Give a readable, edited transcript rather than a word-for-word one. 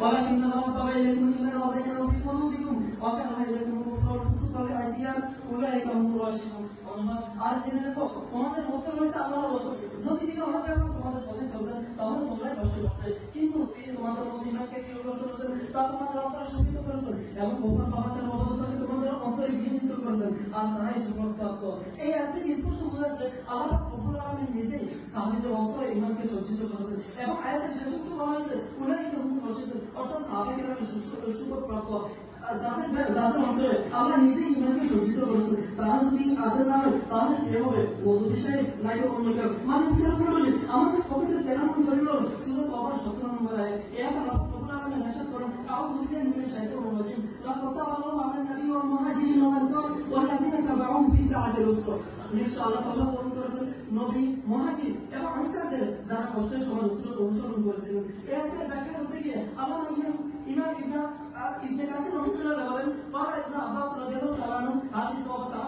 ولكن الله حبب إليكم الإيمان وزينه في قلوبكم وكره إليكم الكفر والفسوق والعصيان أولئك هم الراشدون। আর জেনে রেখো তোমাদের মধ্যে রয়েছে আল্লাহর রাসূল, যদি তিনি আমার ব্যাপারে তোমাদের পথে চলতেন তাহলে তোমরাই কষ্ট করতে, কিন্তু তিনি তোমাদের মধ্যে ইমানকে দৃঢ় করেছেন, তা তোমাদের অন্তরে শোভিত করেছেন এবং গোপন পাপাচার অবদতাকে তোমাদের অন্তরে বিনীত করেছেন, আর তারাই সুখপ্রাপ্ত। এই আয়াত থেকে স্পষ্ট বোঝা যাচ্ছে আল্লাহ রব্বুল আলামিন নিজেই সাহাবীদের অন্তরে ইমানকে সজ্জিত করেছেন এবং আয়াতের শেষ অংশ বলা হয়েছে উলাইকা হুমুর রাশিদুন, অর্থাৎ সাহাবায়ে সুখপ্রাপ্ত যাদের অন্তরে আল্লাহ নিজেই ইমানকে সজ্জিত করেছেন। তারা যদি আদর না হয় তাহলে কি হবে? মওদুদী সাহেব নাই অন্য কেউ মানে বিচার করে বলি আমাদের পবিত্র 13 নম্বর ধরিল সূরা তওবার 17 নম্বর আয়াত। এখানে রব্বুল আলামিন ইরশাদ করেন আউযু বিল্লাহি মিনাশ শাইতানির রাজিম লাকাদ তাআল্লাহু আলান নবী ওয়াল মুহাজিরিন ওয়াল আনসার ওয়াল্লাযীনা তাবাউহুম ফি সাআতিল উসরা। নিশ্চয় আল্লাহ তাআলা পূরণ করেছেন নবী, মুহাজির এবং আনসারদের যারা কষ্টের সময় রাসূলকে অনুসরণ করেছিলেন। এই আয়াতের ব্যাখ্যা করতে গিয়ে আল্লাহ ইমাম ইবনে কাসির রাহিমাহুল্লাহ বলেন, ওয়া ইবনে আব্বাস রাদিয়াল্লাহু তাআলা আনহু হাদিস